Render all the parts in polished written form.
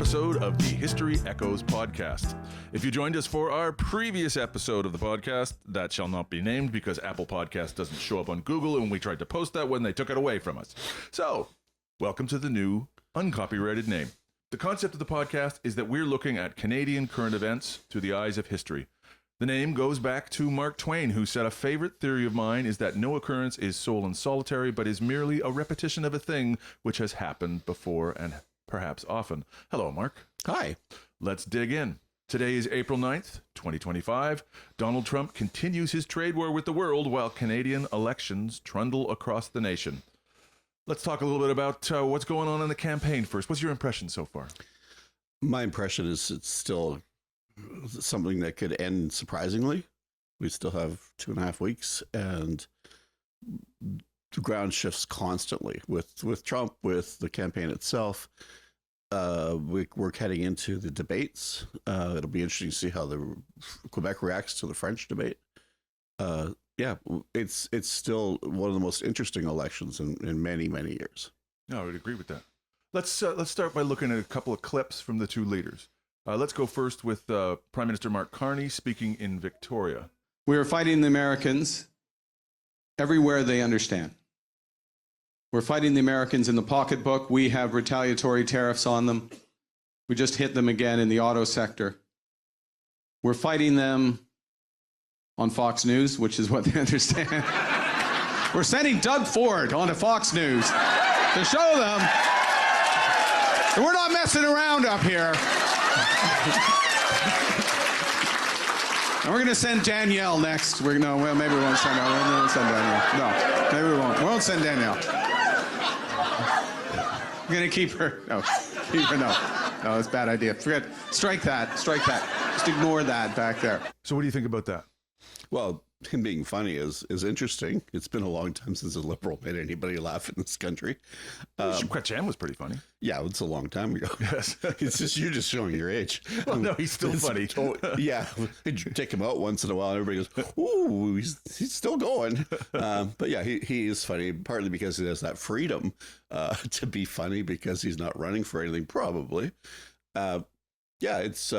episode of the History Echoes podcast. If you joined us for our previous episode of the podcast, that shall not be named because Apple Podcast doesn't show up on Google, and we tried to post that when they took it away from us. So, welcome to the new uncopyrighted name. The concept of the podcast is that we're looking at Canadian current events through the eyes of history. The name goes back to Mark Twain, who said, "A favorite theory of mine is that no occurrence is sole and solitary, but is merely a repetition of a thing which has happened before and perhaps often." Hello, Mark. Hi. Let's dig in. Today is April 9th, 2025. Donald Trump continues his trade war with the world while Canadian elections trundle across the nation. Let's talk a little bit about what's going on in the campaign first. What's your impression so far? My impression is it's still something that could end surprisingly. We still have 2.5 weeks, and the ground shifts constantly with Trump, with the campaign itself. We're heading into the debates. It'll be interesting to see how the Quebec reacts to the French debate. It's still one of the most interesting elections in many, many years. No, I would agree with that. Let's start by looking at a couple of clips from the two leaders. Let's go first with Prime Minister Mark Carney speaking in Victoria. We are fighting the Americans everywhere they understand. We're fighting the Americans in the pocketbook. We have retaliatory tariffs on them. We just hit them again in the auto sector. We're fighting them on Fox News, which is what they understand. We're sending Doug Ford onto Fox News to show them that we're not messing around up here. And we're going to send Danielle next. Maybe we won't send her. Maybe we won't send Danielle. No, maybe we won't. We won't send Danielle. We're going to keep her. No, keep her. No, it's a bad idea. Strike that. Just ignore that back there. So what do you think about that? Well, him being funny is interesting. It's been a long time since a Liberal made anybody laugh in this country. Quetchen was pretty funny. Yeah, it's a long time ago. Yes. You're just showing your age. Well, no, he's still funny. Yeah, take him out once in a while, and everybody goes, "Ooh, he's still going." But yeah, he is funny, partly because he has that freedom to be funny because he's not running for anything, probably. It's.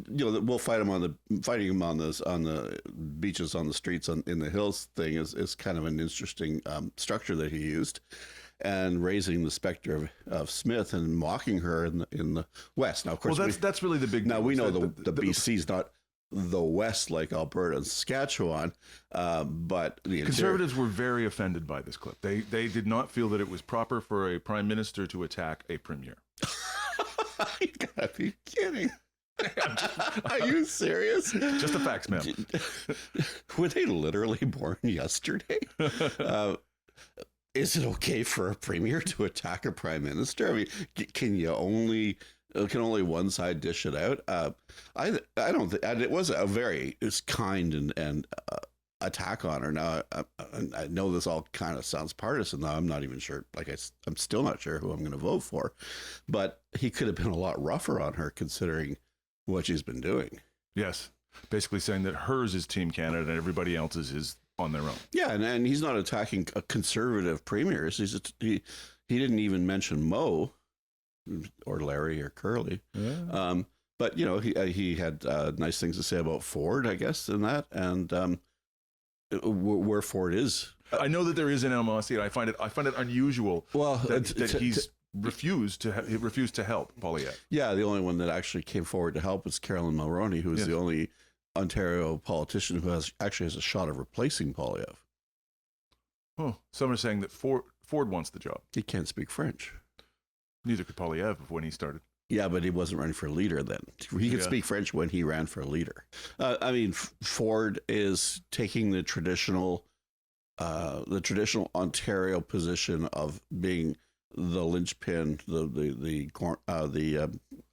We'll fighting him on the beaches, on the streets, in the hills thing is kind of an interesting structure that he used, and raising the specter of Smith and mocking her in the West. Now, of course, that's really the big. Now we know the BC's not the West like Alberta and Saskatchewan, but the Conservatives were very offended by this clip. They did not feel that it was proper for a prime minister to attack a premier. You gotta be kidding. Are you serious? Just the facts, ma'am. Were they literally born yesterday? Is it okay for a premier to attack a prime minister? I mean, can only one side dish it out? I don't think it was kind and attack on her. Now I know this all kind of sounds partisan. Now I'm not even sure. I'm still not sure who I'm going to vote for, but he could have been a lot rougher on her considering what she's been doing. Yes. Basically saying that hers is Team Canada and everybody else's is on their own. Yeah, and he's not attacking a conservative premiers. He didn't even mention Mo or Larry or Curly. Yeah. But he had nice things to say about Ford, I guess, in that, and where Ford is. I know that there is an animosity, and I find it unusual that he's refused to help Poilievre. Yeah, the only one that actually came forward to help is Carolyn Mulroney, who is the only Ontario politician who has a shot of replacing Poilievre. Oh, some are saying that Ford wants the job. He can't speak French. Neither could Poilievre when he started. Yeah, but he wasn't running for leader then. He could speak French when he ran for leader. Ford is taking the traditional Ontario position of being the linchpin, the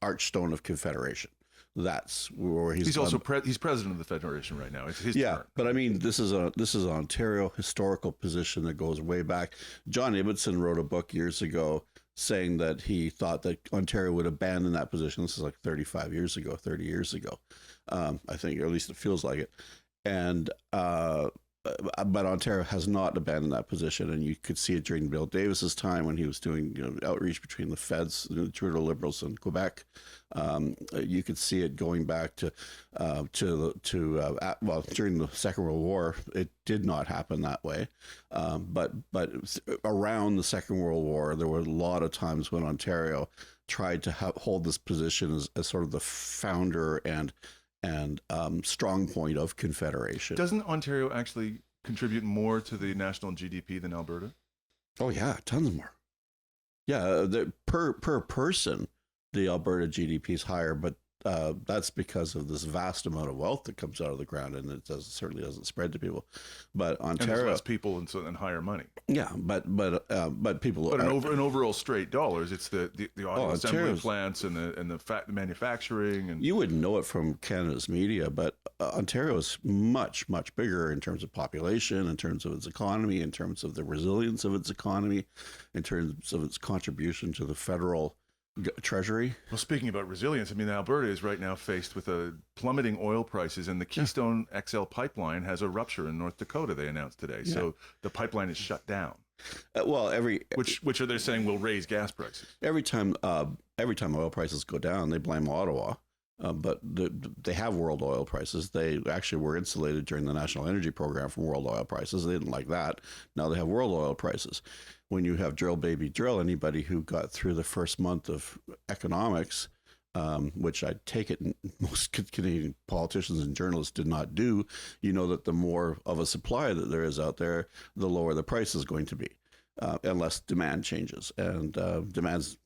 archstone of Confederation. That's where he's also he's president of the Federation right now. It's his turn. But I mean, this is an Ontario historical position that goes way back. John Ibbotson wrote a book years ago saying that he thought that Ontario would abandon that position. This is like 30 years ago, I think, or at least it feels like it. And but Ontario has not abandoned that position, and you could see it during Bill Davis's time when he was doing outreach between the Feds, the Trudeau Liberals, and Quebec. You could see it going back to during the Second World War. It did not happen that way, but around the Second World War, there were a lot of times when Ontario tried to hold this position as sort of the founder and strong point of Confederation. Doesn't Ontario actually contribute more to the national GDP than Alberta? Oh yeah, tons more. Yeah, per person, the Alberta GDP is higher, but that's because of this vast amount of wealth that comes out of the ground, and it certainly doesn't spread to people. But Ontario, and there's less people and higher money. Yeah, but people. But in overall straight dollars, it's the auto assembly plants and the manufacturing, and you wouldn't know it from Canada's media, but Ontario is much bigger in terms of population, in terms of its economy, in terms of the resilience of its economy, in terms of its contribution to the federal Treasury. Well, speaking about resilience, I mean, Alberta is right now faced with plummeting oil prices, and the Keystone XL pipeline has a rupture in North Dakota, they announced today. Yeah. So the pipeline is shut down. Which are they saying will raise gas prices? Every time oil prices go down, they blame Ottawa. But they have world oil prices. They actually were insulated during the National Energy Program from world oil prices. They didn't like that. Now they have world oil prices. When you have drill, baby, drill, anybody who got through the first month of economics, which I take it most Canadian politicians and journalists did not do, you know that the more of a supply that there is out there, the lower the price is going to be, unless demand changes. And demand's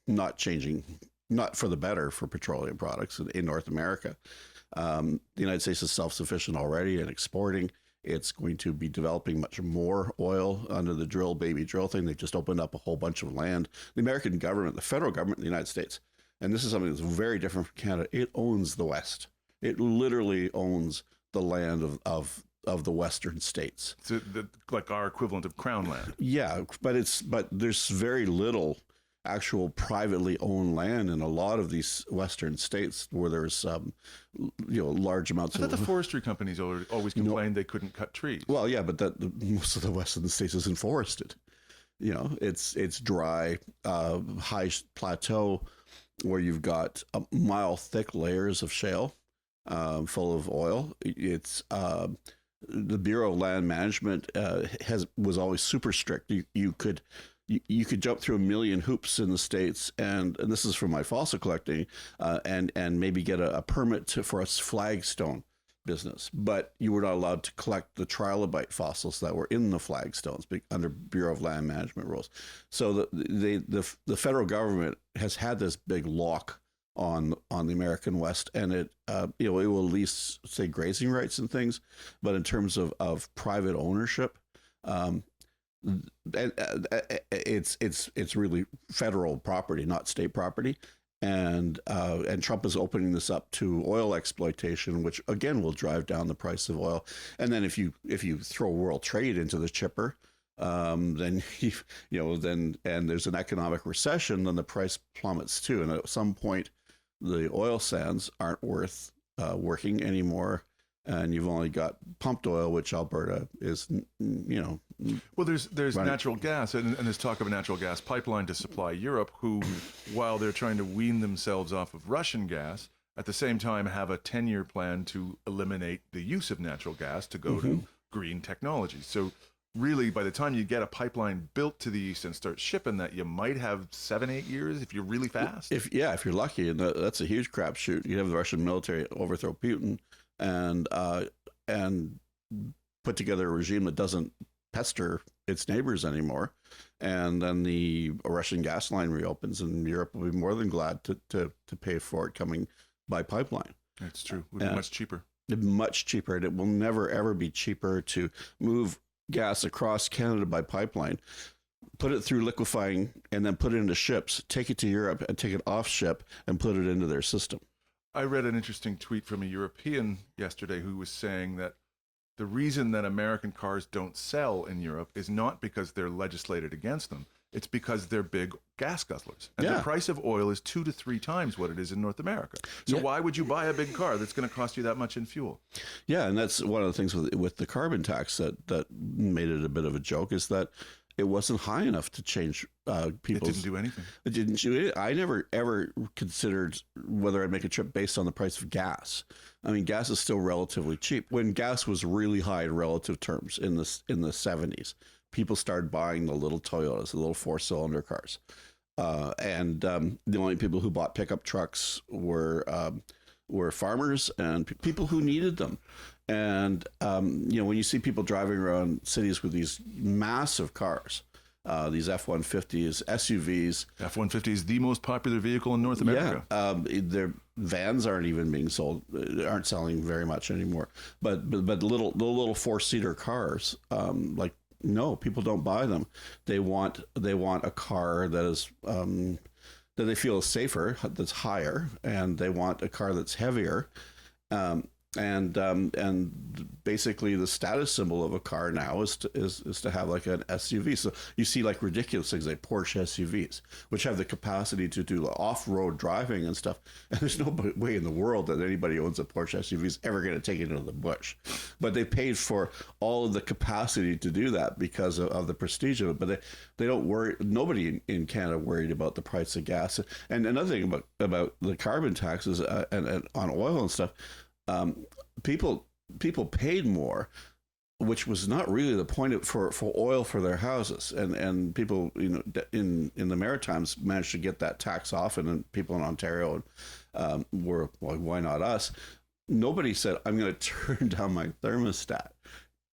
not changing, not for the better for petroleum products in North America. The United States is self-sufficient already in exporting. It's going to be developing much more oil under the drill, baby, drill thing. They just opened up a whole bunch of land. The American government, the federal government in the United States, and this is something that's very different from Canada, it owns the West. It literally owns the land of the Western states. So like our equivalent of Crown land. Yeah, but there's very little actual privately owned land in a lot of these Western states where there's large amounts I thought the forestry companies always complained they couldn't cut trees. Well, yeah, but most of the Western states isn't forested. It's dry, high plateau where you've got mile thick layers of shale full of oil. It's the Bureau of Land Management was always super strict. You could jump through a million hoops in the States, and this is from my fossil collecting, and maybe get a permit for a flagstone business. But you were not allowed to collect the trilobite fossils that were in the flagstones under Bureau of Land Management rules. So the federal government has had this big lock on the American West, and it will at least say grazing rights and things, but in terms of private ownership. It's really federal property, not state property, and Trump is opening this up to oil exploitation, which again will drive down the price of oil. And then if you throw world trade into the chipper, then there's an economic recession, then the price plummets too. And at some point, the oil sands aren't worth working anymore. And you've only got pumped oil, which Alberta is, Well, there's natural gas, and there's talk of a natural gas pipeline to supply Europe, who, while they're trying to wean themselves off of Russian gas, at the same time have a 10-year plan to eliminate the use of natural gas to go to green technology. So really, by the time you get a pipeline built to the east and start shipping that, you might have 7-8 years if you're really fast. If you're lucky, and that's a huge crapshoot. You have the Russian military overthrow Putin and put together a regime that doesn't pester its neighbors anymore, and then the Russian gas line reopens, and Europe will be more than glad to pay for it coming by pipeline. That's true. It would be much cheaper. Much cheaper, and it will never ever be cheaper to move gas across Canada by pipeline, put it through liquefying, and then put it into ships, take it to Europe, and take it off ship and put it into their system. I read an interesting tweet from a European yesterday who was saying that the reason that American cars don't sell in Europe is not because they're legislated against them. It's because they're big gas guzzlers. And the price of oil is 2 to 3 times what it is in North America. So why would you buy a big car that's going to cost you that much in fuel? Yeah, and that's one of the things with the carbon tax that made it a bit of a joke, is that it wasn't high enough to change people's... It didn't do anything. It didn't do it. I never ever considered whether I'd make a trip based on the price of gas. I mean, gas is still relatively cheap. When gas was really high in relative terms in the 70s, people started buying the little Toyotas, the little 4-cylinder cars. And the only people who bought pickup trucks were farmers and people who needed them. And, when you see people driving around cities with these massive cars, these F-150s, SUVs. F-150 is the most popular vehicle in North America. Yeah, their vans aren't even being sold, aren't selling very much anymore. But the little 4-seater cars, no, people don't buy them. They want a car that is that they feel is safer, that's higher, and they want a car that's heavier. And basically the status symbol of a car now is to have like an SUV. So you see like ridiculous things like Porsche SUVs, which have the capacity to do off-road driving and stuff. And there's no way in the world that anybody who owns a Porsche SUV is ever going to take it into the bush. But they paid for all of the capacity to do that because of the prestige of it. But they don't worry. Nobody in Canada worried about the price of gas. And another thing about the carbon taxes and on oil and stuff. People paid more, which was not really the point for oil for their houses, and people in the Maritimes managed to get that tax off, and then people in Ontario were like, why not us? Nobody said, I'm going to turn down my thermostat.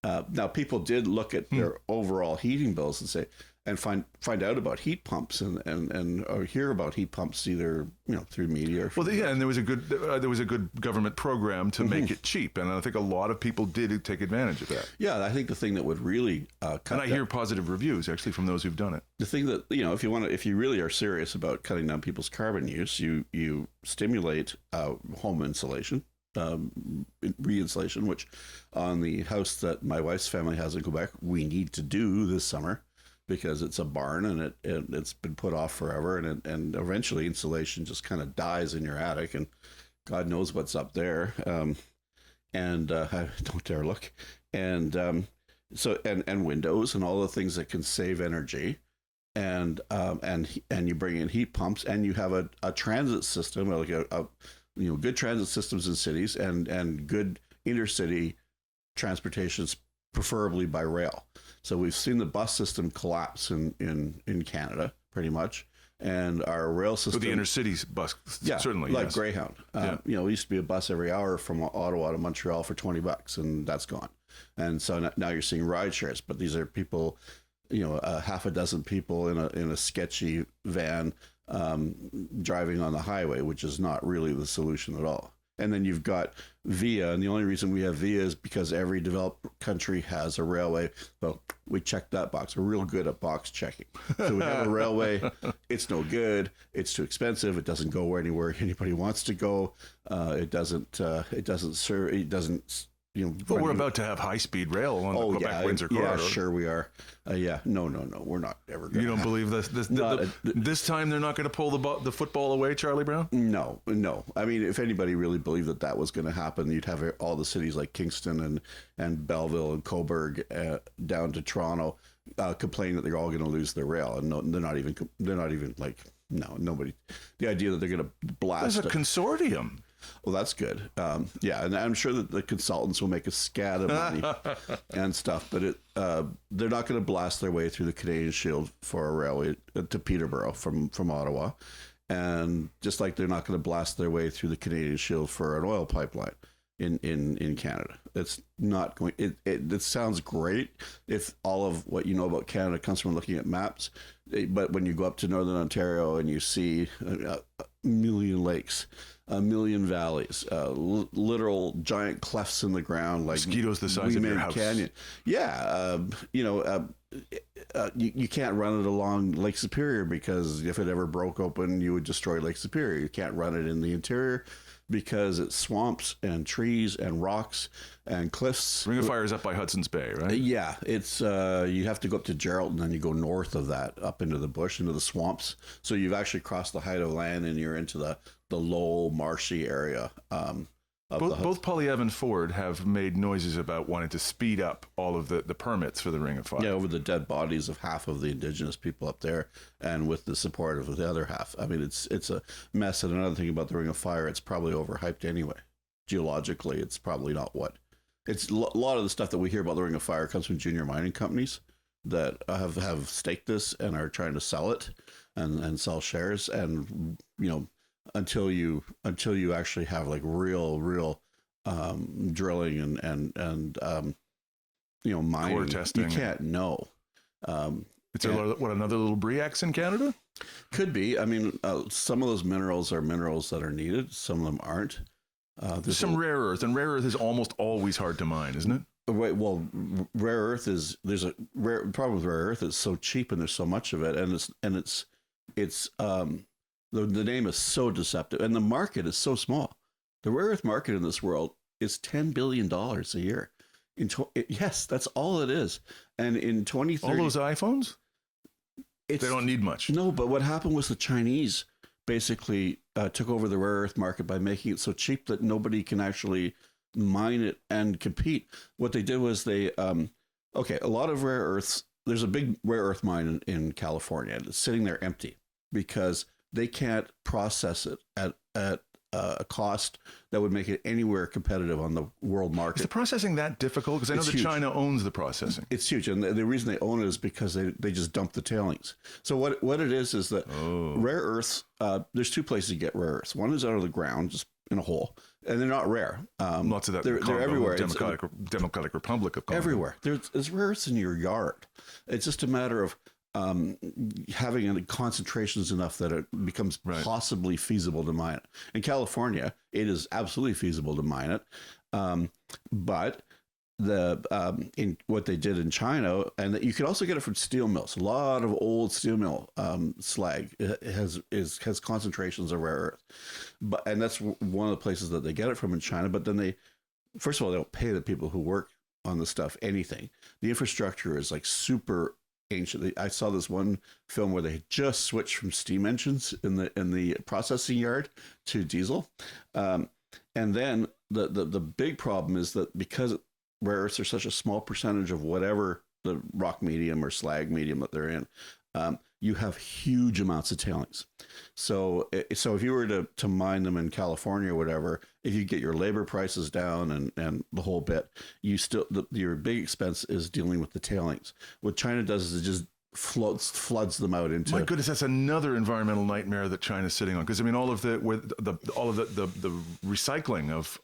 Now people did look at their overall heating bills and say, and find out about heat pumps and or hear about heat pumps either through media or and there was a good government program to make it cheap, and I think a lot of people did take advantage of that. Yeah, I think the thing that would really and I hear positive reviews actually from those who've done it. The thing that if you really are serious about cutting down people's carbon use, you stimulate home insulation. Re-insulation, which on the house that my wife's family has in Quebec, we need to do this summer because it's a barn and it's been put off forever, and eventually insulation just kind of dies in your attic, and God knows what's up there. And I don't dare look. And so windows and all the things that can save energy. And you bring in heat pumps, and you have a transit system, like good transit systems in cities and good intercity transportations, preferably by rail. So we've seen the bus system collapse in Canada pretty much, and our rail system. So the intercity bus, certainly, like yes. Greyhound. It used to be a bus every hour from Ottawa to Montreal for $20, and that's gone. And so now you're seeing ride shares, but these are people, half a dozen people in a sketchy van driving on the highway, which is not really the solution at all. And then you've got VIA, and the only reason we have VIA is because every developed country has a railway. Well, we checked that box. We're real good at box checking. So we have a railway. It's no good. It's too expensive. It doesn't go anywhere anybody wants to go. It doesn't serve. It doesn't. But we're about to have high-speed rail on the Quebec-Windsor corridor. Yeah, sure we are. No, we're not ever going to. You don't believe this? This time they're not going to pull the football away, Charlie Brown? No. I mean, if anybody really believed that was going to happen, you'd have all the cities like Kingston and Belleville and Cobourg down to Toronto complain that they're all going to lose their rail, and they're not even like, no, nobody. The idea that they're going to blast. There's a consortium. Well, that's good. And I'm sure that the consultants will make a scat of money and stuff, but they're not going to blast their way through the Canadian Shield for a railway to Peterborough from Ottawa, and just like they're not going to blast their way through the Canadian Shield for an oil pipeline in Canada. It's not going. It sounds great if all of what you know about Canada comes from looking at maps, but when you go up to Northern Ontario and you see a million lakes, a million valleys, literal giant clefts in the ground, like mosquitoes the size of your house. Canyon. Yeah, you can't run it along Lake Superior because if it ever broke open, you would destroy Lake Superior. You can't run it in the interior because it's swamps and trees and rocks and cliffs. Ring of Fire is up by Hudson's Bay, right? Yeah, it's you have to go up to Geraldton, and you go north of that up into the bush, into the swamps. So you've actually crossed the height of land, and you're into the low marshy area. Both Polyev and Ford have made noises about wanting to speed up all of the permits for the Ring of Fire. Yeah, over the dead bodies of half of the indigenous people up there, and with the support of the other half. I mean, it's a mess. And another thing about the Ring of Fire, it's probably overhyped anyway. Geologically, it's probably not what. It's a lot of the stuff that we hear about the Ring of Fire comes from junior mining companies that have staked this and are trying to sell it and sell shares. And until you actually have like real drilling and mining, core testing, you can't know. It's another little Briax in Canada? Could be. I mean, some of those minerals are minerals that are needed. Some of them aren't. There's some rare earth, and rare earth is almost always hard to mine, isn't it? Right. Well, rare earth there's a rare problem with rare earth. It's so cheap and there's so much of it, and it's the name is so deceptive, and the market is so small. The rare earth market in this world is $10 billion a year. Yes, that's all it is. And in 2030, all those iPhones, they don't need much. No, but what happened was the Chinese basically took over the rare earth market by making it so cheap that nobody can actually mine it and compete. What they did was they, a lot of rare earths, there's a big rare earth mine in California, and it's sitting there empty because they can't process it at a cost that would make it anywhere competitive on the world market. Is the processing that difficult? Because I know that China owns the processing. It's huge. And the reason they own it is because they just dump the tailings. So what it is that rare earths, there's two places you get rare earths. One is out of the ground, just in a hole. And they're not rare. Lots of that. They're everywhere. Democratic Republic of Congo. Everywhere. There's rare earths in your yard. It's just a matter of having concentrations enough that it becomes possibly feasible to mine it. In California, it is absolutely feasible to mine it, but in what they did in China, and you can also get it from steel mills. A lot of old steel mill slag has concentrations of rare earth, and that's one of the places that they get it from in China. But then first of all, they don't pay the people who work on the stuff anything. The infrastructure is like super ancient. I saw this one film where they had just switched from steam engines in the processing yard to diesel, and then the big problem is that because rare earths are such a small percentage of whatever the rock medium or slag medium that they're in, you have huge amounts of tailings. So if you were to mine them in California or whatever, if you get your labor prices down and the whole bit, your big expense is dealing with the tailings. What China does is it just floods them out into. My goodness, that's another environmental nightmare that China's sitting on. Because I mean, all of the recycling of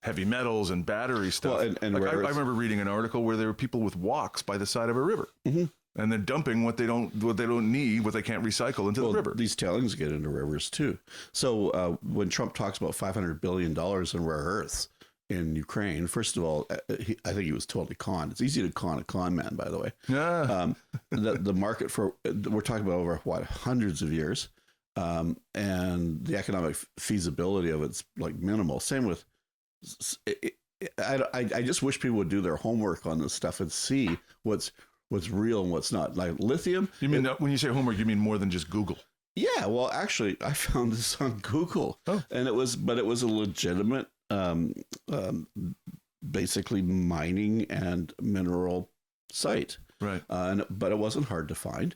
heavy metals and battery stuff. Well, I remember reading an article where there were people with woks by the side of a river. Mm-hmm. And then dumping what they don't need, what they can't recycle into the river. These tailings get into rivers too. So when Trump talks about $500 billion in rare earths in Ukraine, first of all, I think he was totally conned. It's easy to con a con man, by the way. Yeah. The market we're talking about over hundreds of years, and the economic feasibility of it's like minimal. Same with. I just wish people would do their homework on this stuff and see what's real and what's not. Like lithium. You mean when you say homework, you mean more than just Google? Yeah. Well, actually, I found this on Google, and it was a legitimate, basically mining and mineral site. Right. But it wasn't hard to find.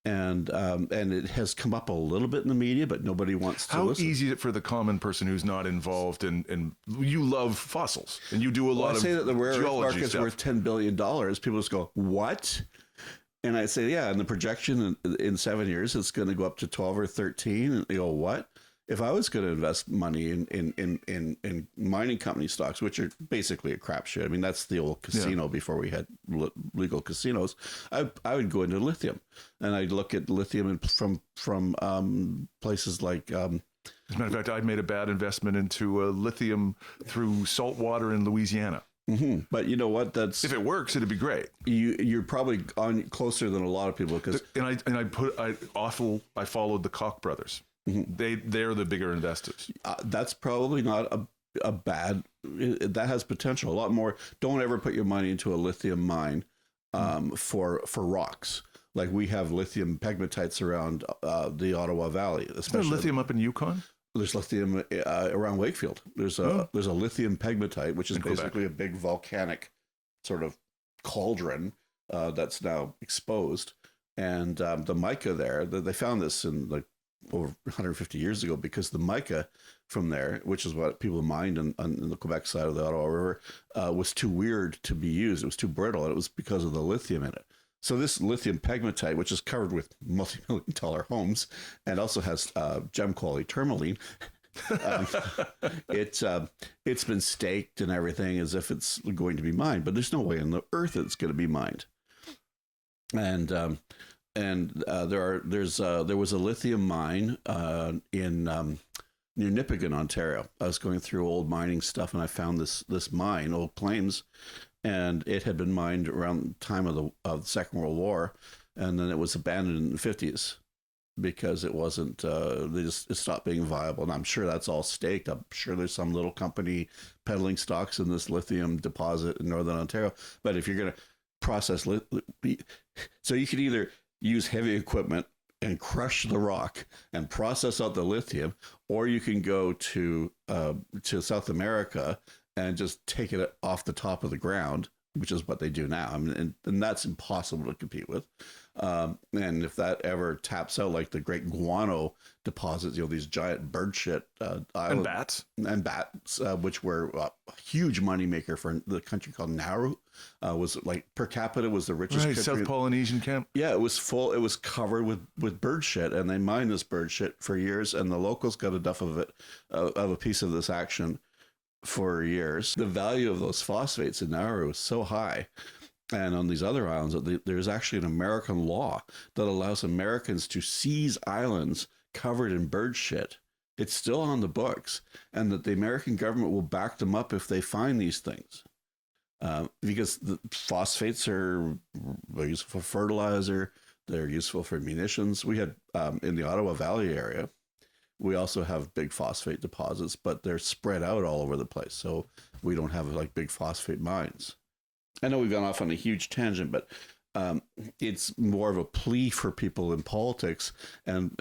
And it has come up a little bit in the media, but nobody wants to listen. How easy is it for the common person who's not involved in you love fossils and you do a lot of geology. I say that the rare earth market's stuff. worth $10 billion. People just go, what? And I say, yeah, and the projection in 7 years, it's going to go up to 12 or 13. And they go, what? If I was going to invest money in mining company stocks, which are basically a crapshoot, I mean, that's the old casino before we had legal casinos, I would go into lithium, and I'd look at lithium from places like. As a matter of fact, I made a bad investment into lithium through salt water in Louisiana. Mm-hmm. But you know what? That's if it works, it'd be great. You're probably on closer than a lot of people because I followed the Koch brothers. They're the bigger investors. That's probably not a bad. That has potential. A lot more. Don't ever put your money into a lithium mine for rocks. Like we have lithium pegmatites around the Ottawa Valley, Is there especially lithium up in Yukon? There's lithium around Wakefield. There's a lithium pegmatite, which is basically a big volcanic sort of cauldron that's now exposed. And the mica there, they found this in like over 150 years ago, because the mica from there, which is what people mined on the Quebec side of the Ottawa River, was too weird to be used. It was too brittle, and it was because of the lithium in it. So this lithium pegmatite, which is covered with multi-million-dollar homes and also has gem quality tourmaline, it's been staked and everything as if it's going to be mined, but there's no way in the earth it's going to be mined. And there was a lithium mine in near Nipigon, Ontario. I was going through old mining stuff, and I found this mine, Old Plains. And it had been mined around the time of the Second World War, and then it was abandoned in the 50s because it wasn't. It stopped being viable, and I'm sure that's all staked. I'm sure there's some little company peddling stocks in this lithium deposit in Northern Ontario. But if you're going to process, so you could either use heavy equipment and crush the rock and process out the lithium, or you can go to South America and just take it off the top of the ground, which is what they do now. I mean, and that's impossible to compete with. And if that ever taps out, like the great guano deposits, these giant bird shit islands, and bats, which were a huge moneymaker for the country called Nauru, was like per capita was the richest country. South Polynesian camp. Yeah, it was full. It was covered with bird shit, and they mined this bird shit for years, and the locals got enough of it, of a piece of this action for years. The value of those phosphates in Nauru is so high, and on these other islands, there's actually an American law that allows Americans to seize islands covered in bird shit. It's still on the books, and that the American government will back them up if they find these things, because the phosphates are useful for fertilizer. They're useful for munitions. We had in the Ottawa Valley area, we also have big phosphate deposits, but they're spread out all over the place. So we don't have like big phosphate mines. I know we've gone off on a huge tangent, but it's more of a plea for people in politics and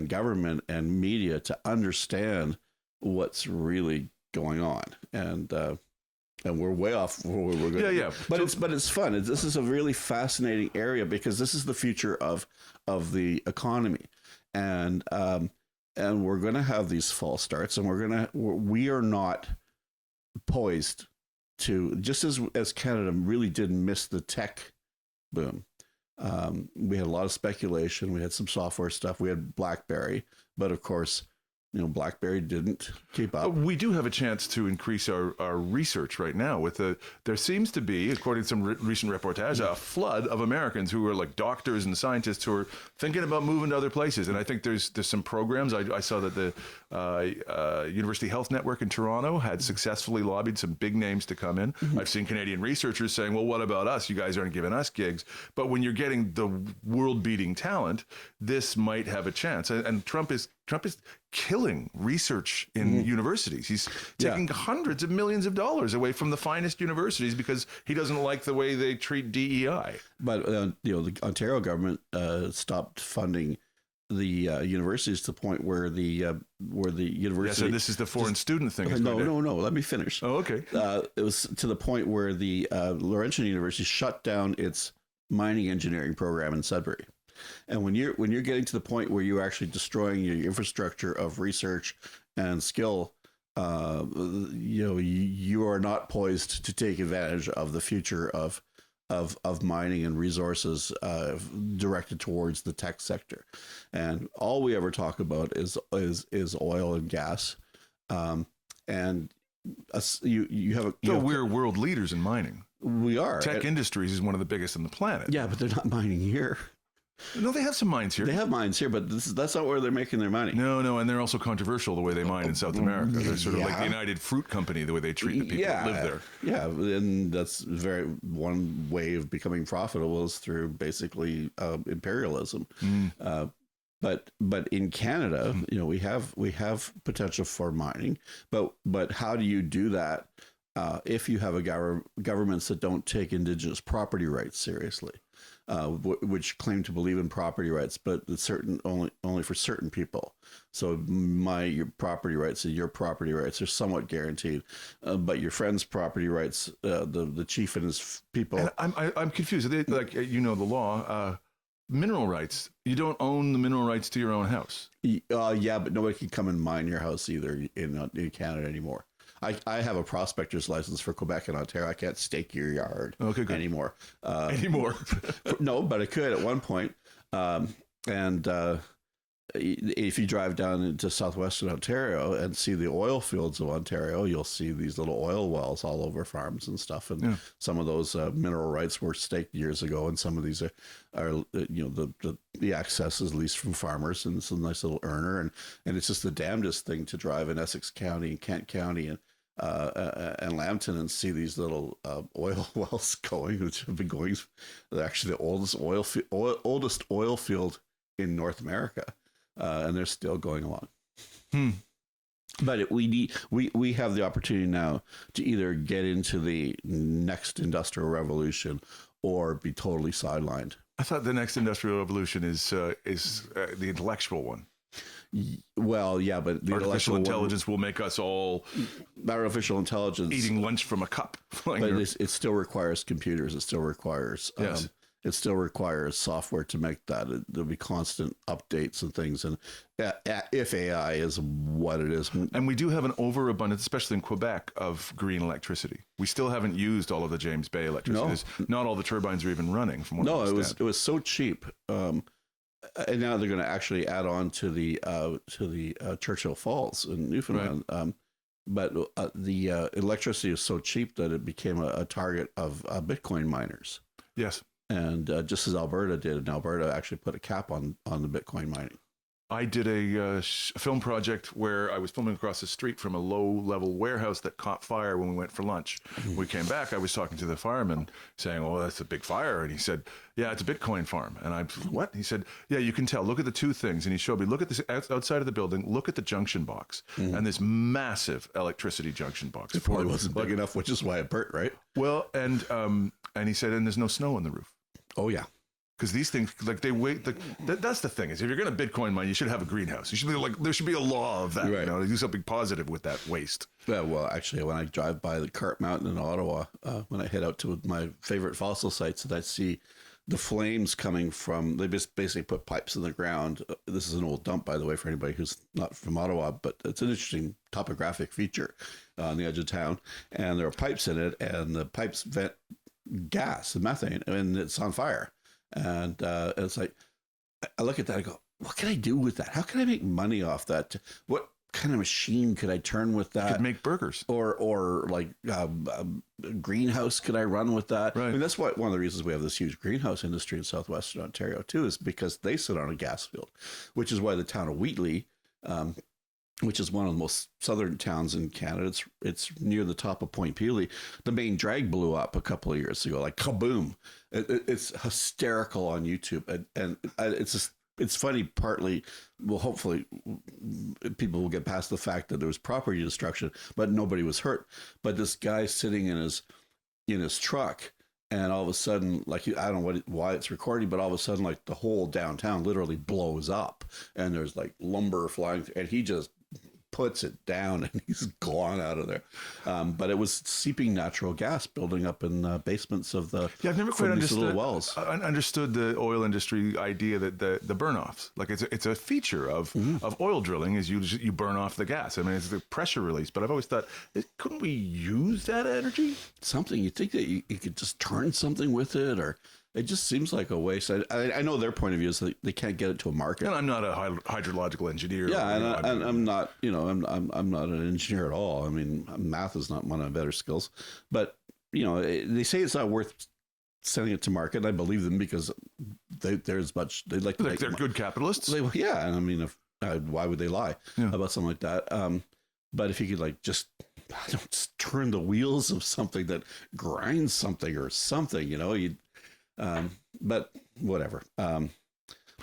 government and media to understand what's really going on. And we're way off where we're going. Yeah. But it's fun. This is a really fascinating area because this is the future of the economy. And we're going to have these false starts, and we are not poised to, just as Canada really did miss the tech boom. We had a lot of speculation. We had some software stuff. We had BlackBerry, but of course, BlackBerry didn't keep up. We do have a chance to increase our research right now. There seems to be, according to some recent reportage, a flood of Americans who are like doctors and scientists who are thinking about moving to other places. And I think there's some programs. I saw that the University Health Network in Toronto had successfully lobbied some big names to come in. Mm-hmm. I've seen Canadian researchers saying, well, what about us? You guys aren't giving us gigs. But when you're getting the world-beating talent, this might have a chance. And Trump is killing research in universities. He's taking hundreds of millions of dollars away from the finest universities because he doesn't like the way they treat DEI. But the Ontario government stopped funding the universities to the point where the university. Yeah, so this is the foreign student thing. No. Let me finish. Oh, okay. It was to the point where the Laurentian University shut down its mining engineering program in Sudbury. And when you're getting to the point where you're actually destroying your infrastructure of research and skill, you are not poised to take advantage of the future of mining and resources directed towards the tech sector. And all we ever talk about is oil and gas. And we're world leaders in mining. We are. Tech Industries is one of the biggest on the planet. Yeah, but they're not mining here. No, they have some mines here. They have mines here, but that's not where they're making their money. No, and they're also controversial the way they mine in South America. They're sort of like the United Fruit Company, the way they treat the people that live there. Yeah, and that's one way of becoming profitable is through basically imperialism. But in Canada, we have potential for mining, but how do you do that if you have governments that don't take Indigenous property rights seriously, which claim to believe in property rights, but it's only for certain people. So your property rights and your property rights are somewhat guaranteed, but your friend's property rights, the chief and his people. And I'm confused. The law. Mineral rights. You don't own the mineral rights to your own house. Yeah, but nobody can come and mine your house either in Canada anymore. I have a prospector's license for Quebec and Ontario. I can't stake your yard anymore. No, but I could at one point. If you drive down into southwestern Ontario and see the oil fields of Ontario, you'll see these little oil wells all over farms and stuff. And some of those mineral rights were staked years ago, and some of these are the access is leased from farmers, and it's a nice little earner. And it's just the damnedest thing to drive in Essex County and Kent County and Lambton and see these little oil wells going, which have been going. They're actually the oldest oil field in North America. And they're still going along. But we have the opportunity now to either get into the next industrial revolution or be totally sidelined. I thought the next industrial revolution is the intellectual one. Well, yeah, but the artificial intelligence will make us all artificial intelligence eating lunch from a cup. But it still requires computers. It still requires It still requires software to make that. There'll be constant updates and things. And if AI is what it is. And we do have an overabundance, especially in Quebec, of green electricity. We still haven't used all of the James Bay electricity. No. Not all the turbines are even running. From what I understand. It was so cheap. And now they're going to actually add on to the Churchill Falls in Newfoundland. Right. But the electricity is so cheap that it became a target of Bitcoin miners. Yes. And just as Alberta did, and Alberta actually put a cap on the Bitcoin mining. I did a film project where I was filming across the street from a low-level warehouse that caught fire when we went for lunch. When we came back, I was talking to the fireman saying, "Oh, that's a big fire." And he said, "Yeah, it's a Bitcoin farm." And I, "What?" He said, "Yeah, you can tell. Look at the two things." And he showed me, look at this outside of the building, look at the junction box. And this massive electricity junction box. It probably wasn't big enough, which is why it burnt, right? Well, and he said, and there's no snow on the roof. Oh, yeah. Because these things, they wait. That's the thing is, if you're going to Bitcoin mine, you should have a greenhouse. You should be there should be a law of that, right. To do something positive with that waste. Yeah, well, actually, when I drive by the Cart Mountain in Ottawa, when I head out to my favorite fossil sites, and I see the flames coming from, they just basically put pipes in the ground. This is an old dump, by the way, for anybody who's not from Ottawa, but it's an interesting topographic feature on the edge of town. And there are pipes in it, and the pipes vent gas and methane, and it's on fire. And it's like, I look at that, I go, what can I do with that? How can I make money off that? What kind of machine could I turn with that? You could make burgers. Or like a greenhouse could I run with that? Right. I mean, that's one of the reasons we have this huge greenhouse industry in southwestern Ontario too, is because they sit on a gas field, which is why the town of Wheatley, which is one of the most southern towns in Canada. It's near the top of Point Pelee. The main drag blew up a couple of years ago, like kaboom. It's hysterical on YouTube, and it's funny. Partly, well, hopefully, people will get past the fact that there was property destruction, but nobody was hurt. But this guy sitting in his truck, and all of a sudden, like, I don't know why it's recording, but all of a sudden, like, the whole downtown literally blows up, and there's like lumber flying, and he just puts it down and he's gone out of there. But it was seeping natural gas building up in basements of the I've never quite understood wells. I understood the oil industry idea that the burn-offs, like it's a feature of oil drilling, is you burn off the gas. I mean, it's the pressure release, but I've always thought, couldn't we use that energy? Something you think that you could just turn something with it, or it just seems like a waste. I know their point of view is that they can't get it to a market. And I'm not a hydrological engineer. Yeah, I'm not. I'm not an engineer at all. I mean, math is not one of my better skills. But they say it's not worth sending it to market. And I believe them because there's much they like. They're good capitalists. Yeah, and I mean, why would they lie about something like that? But if you could just turn the wheels of something that grinds something or something, you'd. But whatever.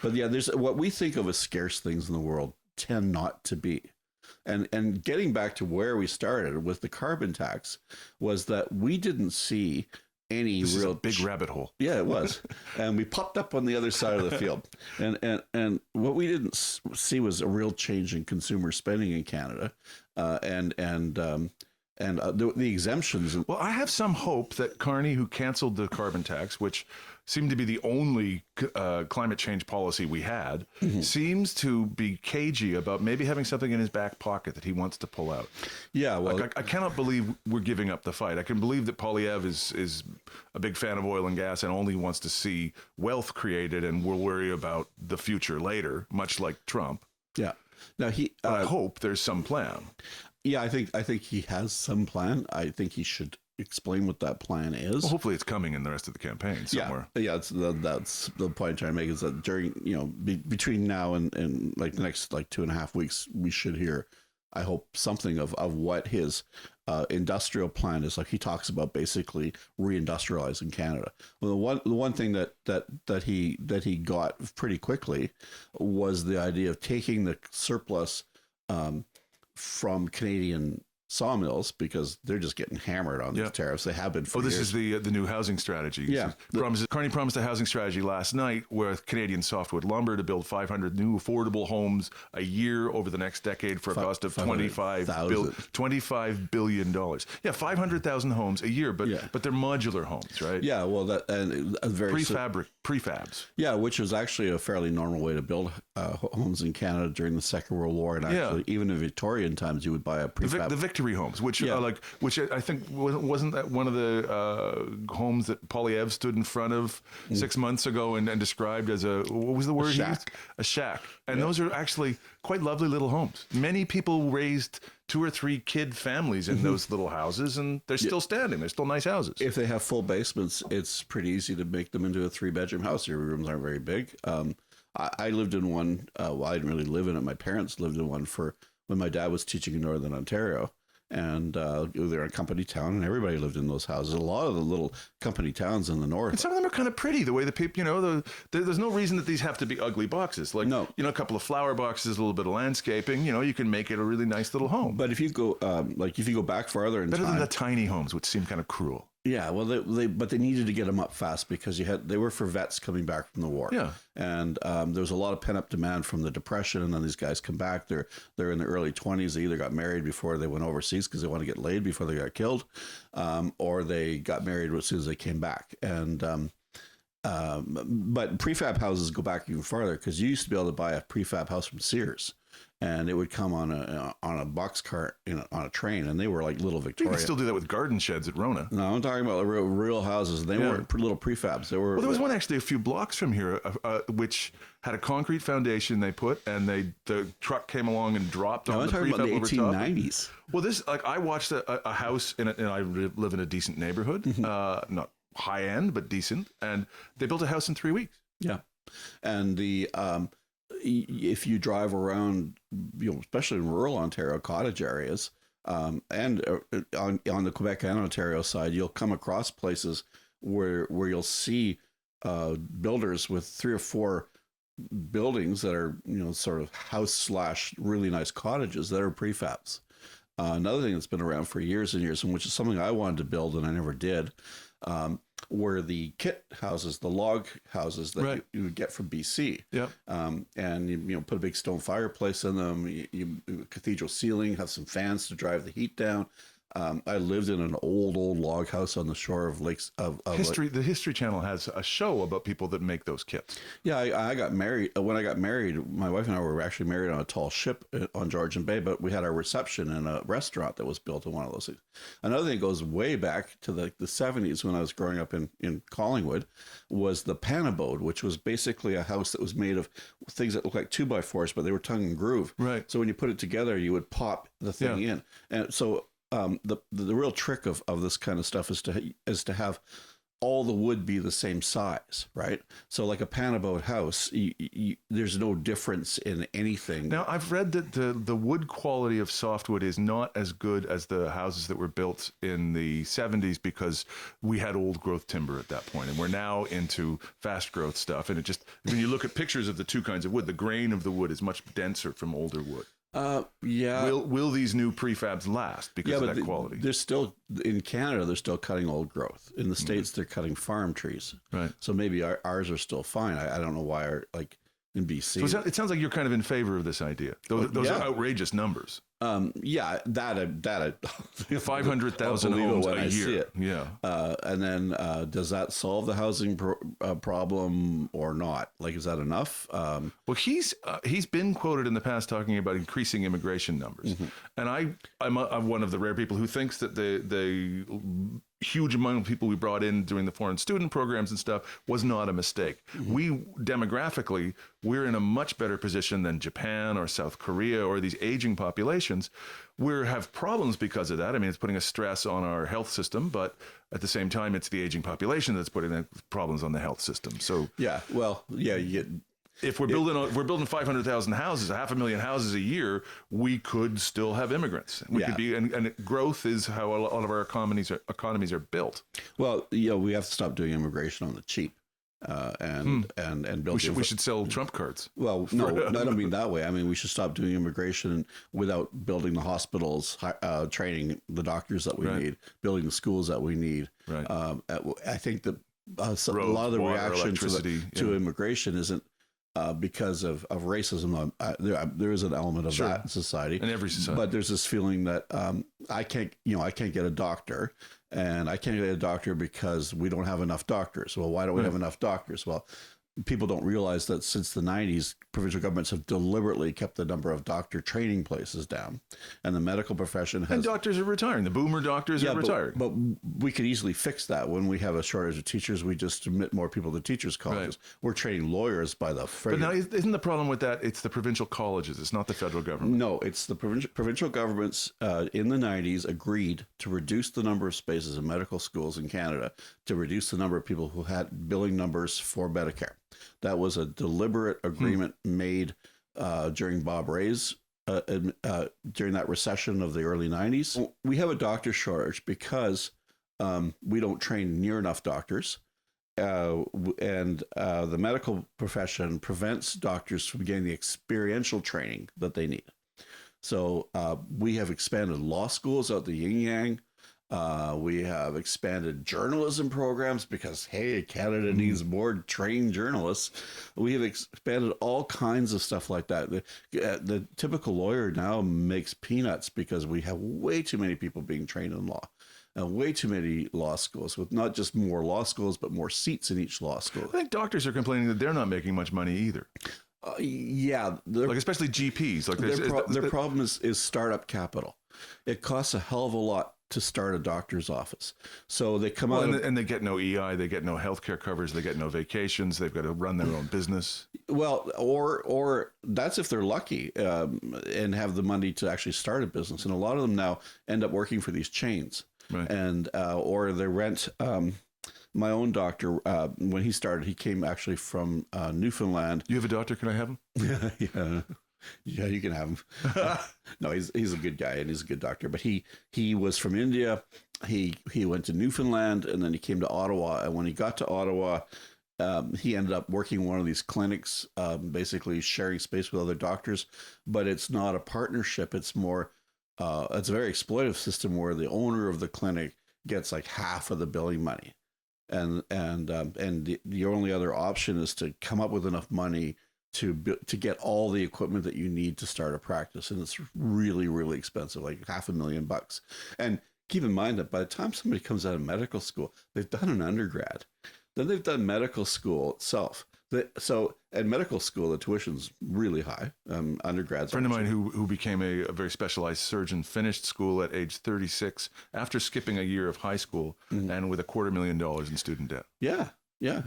But yeah, there's what we think of as scarce things in the world tend not to be. And getting back to where we started with the carbon tax was that we didn't see any This real is a big rabbit hole. Yeah, it was. And we popped up on the other side of the field. And what we didn't see was a real change in consumer spending in Canada. The exemptions. Well, I have some hope that Carney, who canceled the carbon tax, which seemed to be the only climate change policy we had, seems to be cagey about maybe having something in his back pocket that he wants to pull out. Yeah, well, like, I cannot believe we're giving up the fight. I can believe that Poilievre is a big fan of oil and gas and only wants to see wealth created and will worry about the future later, much like Trump. yeah. Now But I hope there's some plan. Yeah, I think he has some plan. I think he should explain what that plan is. Well, hopefully it's coming in the rest of the campaign somewhere. Yeah, that's the point I'm trying to make, is that during, between now and like the next 2.5 weeks, we should hear, I hope, something of what his industrial plan is. Like, he talks about basically reindustrializing Canada. Well, the one thing that he got pretty quickly was the idea of taking the surplus from Canadian sawmills, because they're just getting hammered on these tariffs. They have been for years. This is the new housing strategy. Yeah. Carney promised a housing strategy last night with Canadian softwood lumber to build 500 new affordable homes a year over the next decade for a cost of $25 billion. Yeah, 500,000 homes a year, but they're modular homes, right? Yeah, well, that and a very prefabs. Yeah, which was actually a fairly normal way to build homes in Canada during the Second World War, and actually even in Victorian times, you would buy a prefab. The Victory homes, which I think wasn't that one of the homes that Poilievre stood in front of 6 months ago and described as what was the word? A shack. And those are actually quite lovely little homes. Many people raised 2 or 3 kid families in those little houses, and they're still standing. They're still nice houses. If they have full basements, it's pretty easy to make them into a 3-bedroom house. Your rooms aren't very big. I lived in one. Well, I didn't really live in it. My parents lived in one for when my dad was teaching in Northern Ontario. And they're a company town, and everybody lived in those houses. A lot of the little company towns in the north. And some of them are kind of pretty, the way the people, there's no reason that these have to be ugly boxes. Like, a couple of flower boxes, a little bit of landscaping, you can make it a really nice little home. But if you go, if you go back farther in time. Better than the tiny homes, which seem kind of cruel. Yeah, well, but they needed to get them up fast because they were for vets coming back from the war. Yeah, and there was a lot of pent up demand from the Depression, and then these guys come back. They're in their early 20s. They either got married before they went overseas because they want to get laid before they got killed, or they got married as soon as they came back. And but prefab houses go back even farther, because you used to be able to buy a prefab house from Sears. And it would come on a box cart on a train, and they were like little Victoria. You can still do that with garden sheds at Rona. No, I'm talking about real houses. They weren't little prefabs. They were. Well, there was one actually a few blocks from here, which had a concrete foundation they put, and the truck came along and dropped on the prefab over top. I'm talking about the 1890s. Well, I watched a house and I live in a decent neighborhood, not high end but decent, and they built a house in 3 weeks. Yeah, and if you drive around, especially in rural Ontario cottage areas, and on the Quebec and Ontario side, you'll come across places where you'll see builders with 3 or 4 buildings that are sort of house / really nice cottages that are prefabs. Another thing that's been around for years and years, and which is something I wanted to build and I never did, were the kit houses, the log houses that you would get from BC. Yeah. And you put a big stone fireplace in them, you cathedral ceiling, have some fans to drive the heat down. I lived in an old log house on the shore of lakes of history. The History Channel has a show about people that make those kits. Yeah, I got married. When I got married, my wife and I were actually married on a tall ship on Georgian Bay, but we had our reception in a restaurant that was built in one of those things. Another thing goes way back to the 70s when I was growing up in Collingwood, was the panabode, which was basically a house that was made of things that looked like 2x4s, but they were tongue and groove. Right. So when you put it together, you would pop the thing in. And so the real trick of this kind of stuff is to have all the wood be the same size, right? So like a panabode house, there's no difference in anything. Now, I've read that the wood quality of softwood is not as good as the houses that were built in the 70s because we had old growth timber at that point, and we're now into fast growth stuff. And it just, when you look at pictures of the two kinds of wood, the grain of the wood is much denser from older wood. Yeah. Will these new prefabs last because of that quality? They're still, in Canada, they're still cutting old growth. In the States, they're cutting farm trees. Right. So maybe ours are still fine. I don't know why like in BC. So it sounds like you're kind of in favor of this idea. Those are outrageous numbers. Yeah, that 500,000 homes a year. Yeah. And then does that solve the housing problem or not? Like, is that enough? Well, he's been quoted in the past talking about increasing immigration numbers, and I'm one of the rare people who thinks that the huge amount of people we brought in during the foreign student programs and stuff was not a mistake. We demographically, we're in a much better position than Japan or South Korea or these aging populations. We have problems because of that. I mean, it's putting a stress on our health system, but at the same time, it's the aging population that's putting the problems on the health system. So if we're building 500,000 houses, 500,000 houses a year, we could still have immigrants. We could be, and growth is how a lot of our economies are built. Well, we have to stop doing immigration on the cheap, and build. We should sell Trump cards. Well, no, I don't mean that way. I mean, we should stop doing immigration without building the hospitals, training the doctors that we need, building the schools that we need. Right. I think that Roads, a lot of the water, reaction to immigration isn't because of racism. There is an element of that in society, in every society. But there's this feeling that I can't get a doctor, and I can't get a doctor because we don't have enough doctors. Well, why don't we have enough doctors? Well, people don't realize that since the 90s, provincial governments have deliberately kept the number of doctor training places down. And the medical profession has... And doctors are retiring. The boomer doctors are retiring. But we could easily fix that. When we have a shortage of teachers, we just admit more people to teachers' colleges. Right. We're training lawyers by the friggin'. But now, isn't the problem with that, it's the provincial colleges, it's not the federal government? No, it's the provincial governments in the 90s agreed to reduce the number of spaces in medical schools in Canada, to reduce the number of people who had billing numbers for Medicare. That was a deliberate agreement made during Bob Ray's, during that recession of the early 90s. We have a doctor shortage because we don't train near enough doctors. And the medical profession prevents doctors from getting the experiential training that they need. So we have expanded law schools out the yin-yang. We have expanded journalism programs because, hey, Canada needs more trained journalists. We have expanded all kinds of stuff like that. The typical lawyer now makes peanuts because we have way too many people being trained in law. Way too many law schools, with not just more law schools, but more seats in each law school. I think doctors are complaining that they're not making much money either. Like especially GPs. Like their problem is startup capital. It costs a hell of a lot to start a doctor's office. So they come out and they get no EI, they get no healthcare coverage, they get no vacations, they've got to run their own business. Well, or that's if they're lucky and have the money to actually start a business. And a lot of them now end up working for these chains. Right. And or they rent. My own doctor, when he started, he came actually from Newfoundland. You have a doctor? Can I have him? Yeah, you can have him. No, he's a good guy and he's a good doctor. But he was from India. He went to Newfoundland and then he came to Ottawa. And when he got to Ottawa, he ended up working in one of these clinics, basically sharing space with other doctors. But it's not a partnership. It's more. It's a very exploitative system where the owner of the clinic gets like half of the billing money, and your only other option is to come up with enough money to get all the equipment that you need to start a practice, and it's really, really expensive, like $500,000. And keep in mind that by the time somebody comes out of medical school, they've done an undergrad, then they've done medical school itself. So at medical school, the tuition's really high. Undergrads. A friend of mine who became a very specialized surgeon finished school at age 36 after skipping a year of high school and with $250,000 in student debt. Yeah,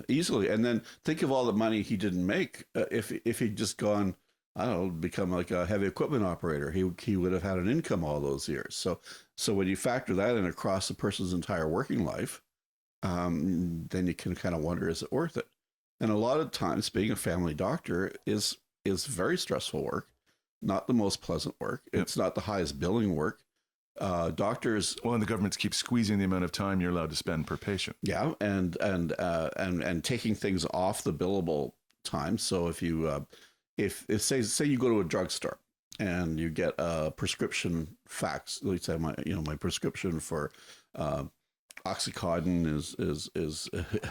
easily. And then think of all the money he didn't make if he'd just gone, I don't know, become like a heavy equipment operator. He would have had an income all those years. So when you factor that in across the person's entire working life, then you can kind of wonder, is it worth it? And a lot of times, being a family doctor is very stressful work, not the most pleasant work. Yep. It's not the highest billing work. Doctors, Well, and the governments keep squeezing the amount of time you're allowed to spend per patient. yeah, and taking things off the billable time. So if you if say you go to a drugstore and you get a prescription fax, let's say my prescription for Oxycontin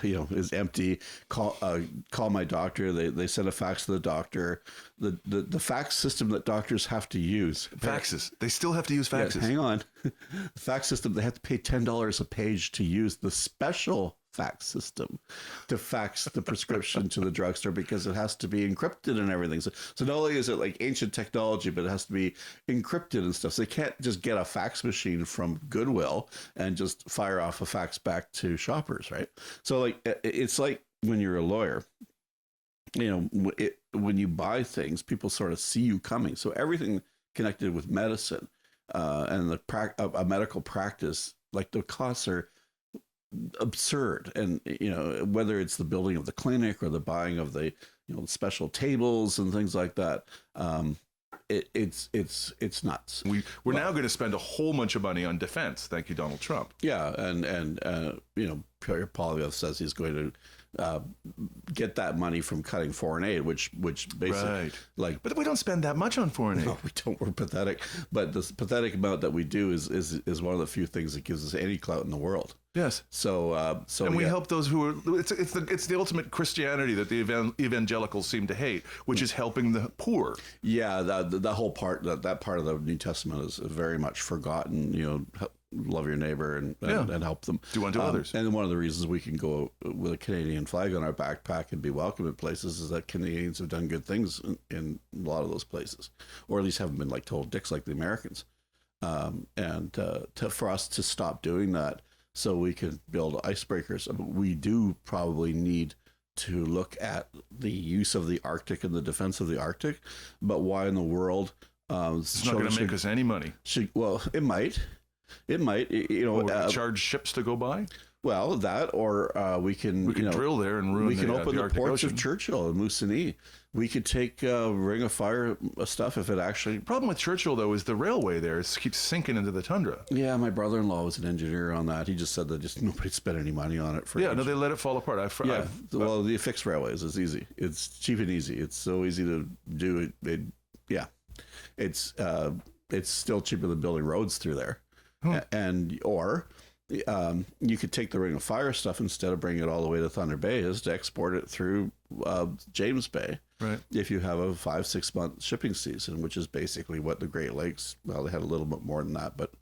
is empty. Call my doctor. They send a fax to the doctor. The fax system that doctors have to use. Faxes. They still have to use faxes. Yeah, hang on. The fax system, they have to pay $10 a page to use the special fax system to fax the prescription to the drugstore because it has to be encrypted and everything. So not only is it like ancient technology, but it has to be encrypted and stuff. So they can't just get a fax machine from Goodwill and just fire off a fax back to shoppers, right? So like it's like when you're a lawyer, when you buy things, people sort of see you coming. So everything connected with medicine and a medical practice, like the costs are absurd. And whether it's the building of the clinic or the buying of the special tables and things like that, it's nuts. We're now going to spend a whole bunch of money on defense. Thank you, Donald Trump. Yeah, and Pierre Poilievre says he's going to get that money from cutting foreign aid, which basically but we don't spend that much on foreign aid. No, we don't. We're pathetic. But this pathetic amount that we do is one of the few things that gives us any clout in the world. Yes. So we help those who are. It's the ultimate Christianity that the evangelicals seem to hate, which is helping the poor. Yeah, that whole part that part of the New Testament is very much forgotten. Love your neighbor and help them. Do unto others. And one of the reasons we can go with a Canadian flag on our backpack and be welcome at places is that Canadians have done good things in a lot of those places, or at least haven't been like total dicks like the Americans. For us to stop doing that, so we can build icebreakers, we do probably need to look at the use of the Arctic and the defense of the Arctic. But why in the world? It's not going to make us any money. Well, it might. It might, charge ships to go by. Well, that or we can drill there and ruin. We can open the ports Ocean. of Churchill and Moosonee. We could take Ring of Fire stuff if it actually. Problem with Churchill though is the railway there keeps sinking into the tundra. Yeah, my brother-in-law was an engineer on that. He just said that just nobody spent any money on it for. Yeah, no, they let it fall apart. Well, the fixed railways is easy. It's cheap and easy. It's so easy to do. It's still cheaper than building roads through there. Or you could take the Ring of Fire stuff instead of bringing it all the way to Thunder Bay, is to export it through James Bay. Right. If you have a 5-6 month shipping season, which is basically what the Great Lakes. Well, they had a little bit more than that, but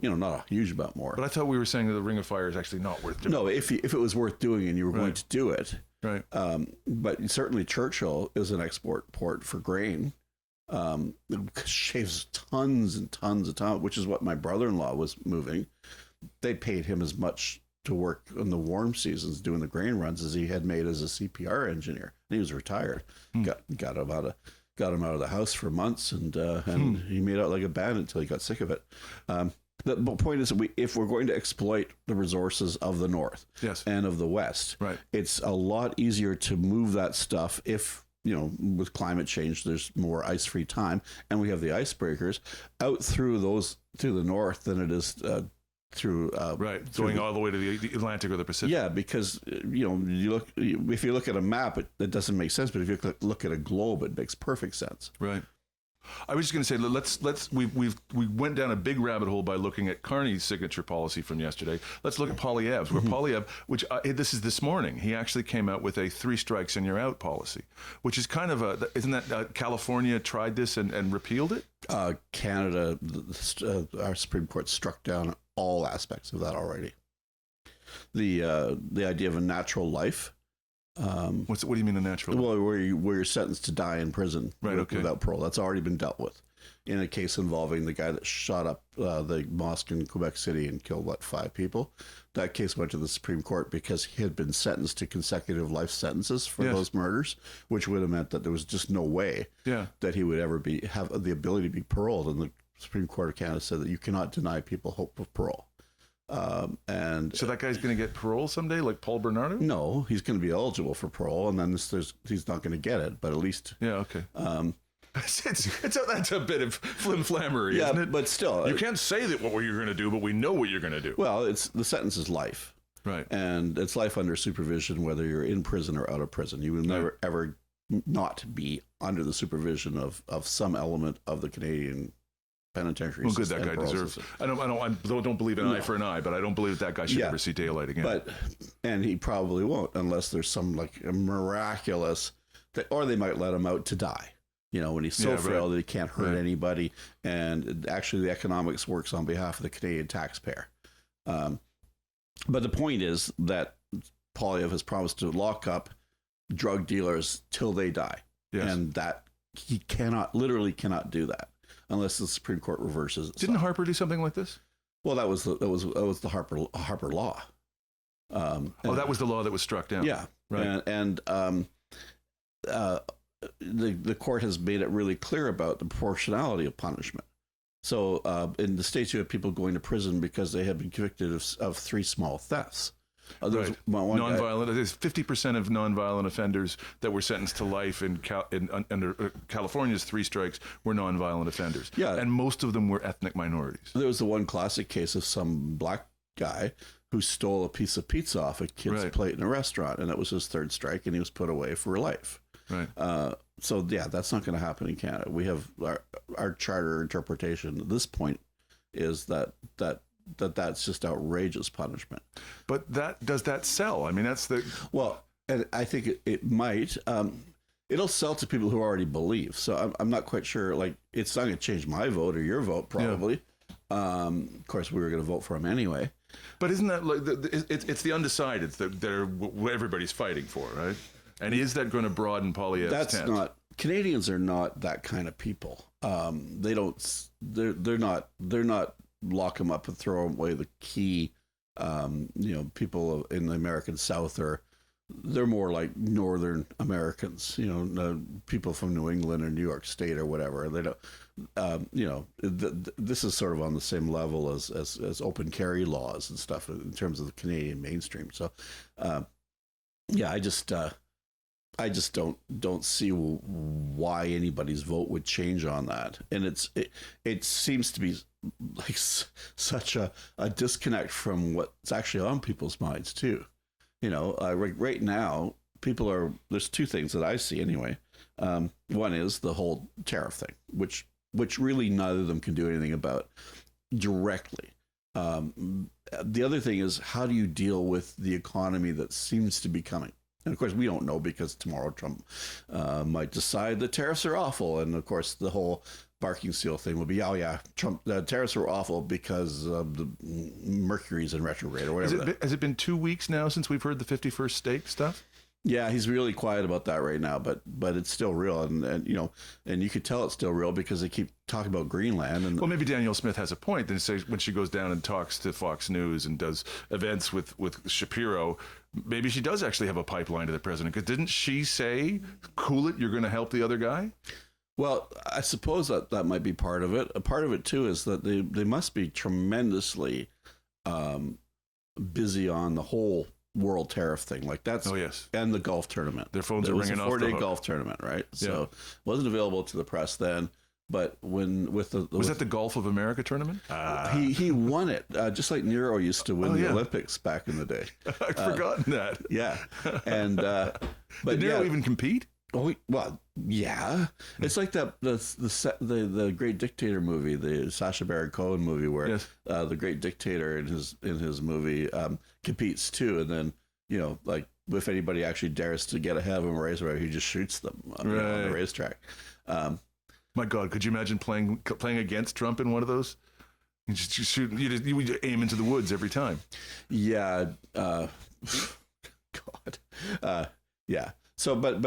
not a huge amount more. But I thought we were saying that the Ring of Fire is actually not worth doing. No, if it was worth doing and you were going to do it, right. But certainly Churchill is an export port for grain. Shaves tons and tons of time, which is what my brother-in-law was moving. They paid him as much to work in the warm seasons doing the grain runs as he had made as a CPR engineer. And he was retired. Got him out of the house for months, and he made out like a bandit until he got sick of it. The point is that if we're going to exploit the resources of the North and of the West, right, it's a lot easier to move that stuff if with climate change, there's more ice-free time, and we have the icebreakers out through the North than it is through going all the way to the Atlantic or the Pacific. Yeah, because if you look at a map, it doesn't make sense, but if you look at a globe, it makes perfect sense. Right. I was just going to say, we went down a big rabbit hole by looking at Carney's signature policy from yesterday. Let's look at Poilievre's. Where Poilievre, which this is this morning, he actually came out with a 3 strikes and you're out policy, which is kind of isn't that California tried this and repealed it? Canada, our Supreme Court struck down all aspects of that already. The idea of a natural life. What do you mean a natural life? Well, where you're sentenced to die in prison without parole. That's already been dealt with in a case involving the guy that shot up the mosque in Quebec City and killed 5 people. That case went to the Supreme Court because he had been sentenced to consecutive life sentences for those murders, which would have meant that there was just no way that he would ever have the ability to be paroled. And the Supreme Court of Canada said that you cannot deny people hope of parole. And So that guy's going to get parole someday, like Paul Bernardo? no, he's going to be eligible for parole, and then he's not going to get it. But at least, Yeah, okay. That's a bit of flim-flammery, yeah, isn't it? but still, You can't say that what you're going to do, but we know what you're going to do. well, the sentence is life, Right. and it's life under supervision, whether you're in prison or out of prison. You will never ever not be under the supervision of some element of the Canadian penitentiary Well, good, system. that guy and parole deserves. system. I don't believe an eye for an eye, but I don't believe that guy should Yeah. ever see daylight again. And he probably won't unless there's some like a miraculous, or they might let him out to die. You know, when he's so Yeah, frail right. that he can't hurt Right. anybody, and actually the economics works on behalf of the Canadian taxpayer. But the point is that Poilievre has promised to lock up drug dealers till they die, Yes. and that he literally cannot do that unless the Supreme Court reverses it. Didn't Harper do something like this? Well, that was the Harper law. That was the law that was struck down. Yeah, Right. and the court has made it really clear about the proportionality of punishment. So in the States, you have people going to prison because they have been convicted of 3 small thefts. There's Right. one guy- Nonviolent. There's 50% of nonviolent offenders that were sentenced to life under California's 3 strikes were nonviolent offenders. Yeah. And most of them were ethnic minorities. There was the one classic case of some black guy who stole a piece of pizza off a kid's Right. plate in a restaurant, and that was his 3rd strike, and he was put away for life. Right. So yeah, that's not going to happen in Canada. We have our charter interpretation at this point is that's just outrageous punishment. But does that sell? I mean, that's the. Well, and I think it might. It'll sell to people who already believe. So I'm not quite sure. Like, it's not going to change my vote or your vote, probably. Of course, we were going to vote for him anyway. But isn't that like it's the undecideds that are what everybody's fighting for, right? And is that going to broaden Poilievre's That's tent? not. Canadians are not that kind of people. They don't. They're not lock them up and throw away the key. People in the American South they're more like Northern Americans. People from New England or New York State or whatever. They don't. This is sort of on the same level as open carry laws and stuff in terms of the Canadian mainstream. So, I just don't see why anybody's vote would change on that. And it seems to be like such a disconnect from what's actually on people's minds too. Right now, there's 2 things that I see anyway. One is the whole tariff thing, which really neither of them can do anything about directly. The other thing is, how do you deal with the economy that seems to be coming? And of course, we don't know, because tomorrow Trump might decide the tariffs are awful. And of course, the whole barking seal thing will be, oh yeah, Trump, the tariffs are awful because the Mercury's in retrograde or whatever. Has it been 2 weeks now since we've heard the 51st state stuff? Yeah, he's really quiet about that right now, but it's still real, and you could tell it's still real because they keep talking about Greenland. And Well, maybe Danielle Smith has a point. Then say when she goes down and talks to Fox News and does events with Shapiro, maybe she does actually have a pipeline to the president. Because didn't she say, "Cool it, you're going to help the other guy"? Well, I suppose that might be part of it. A part of it too is that they must be tremendously busy on the whole world tariff thing. Like that's and the golf tournament. Their phones are ringing off the hook. It was a 4-day golf tournament, right? So it wasn't available to the press then. But was that the Golf of America tournament? He won it, just like Nero used to win the Olympics back in the day. I'd forgotten that. Yeah, and but did Nero even compete? Oh well, yeah. It's like the Great Dictator movie, the Sacha Baron Cohen movie, where the Great Dictator in his movie competes too, and then like if anybody actually dares to get ahead of him or race, he just shoots them on the racetrack. My God, could you imagine playing against Trump in one of those? You just shoot. You just aim into the woods every time. Yeah. God. Yeah. So, but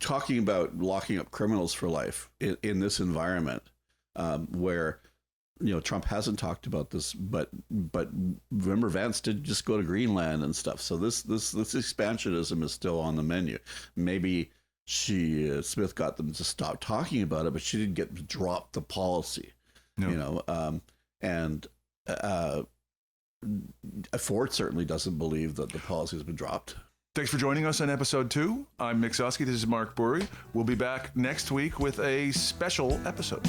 talking about locking up criminals for life in this environment, where Trump hasn't talked about this, but remember Vance did just go to Greenland and stuff. So this expansionism is still on the menu. Maybe Smith got them to stop talking about it, but she didn't get to drop the policy. No. Ford certainly doesn't believe that the policy has been dropped. Thanks for joining us on episode 2. I'm Mick Soski. This is Mark Burry. We'll be back next week with a special episode.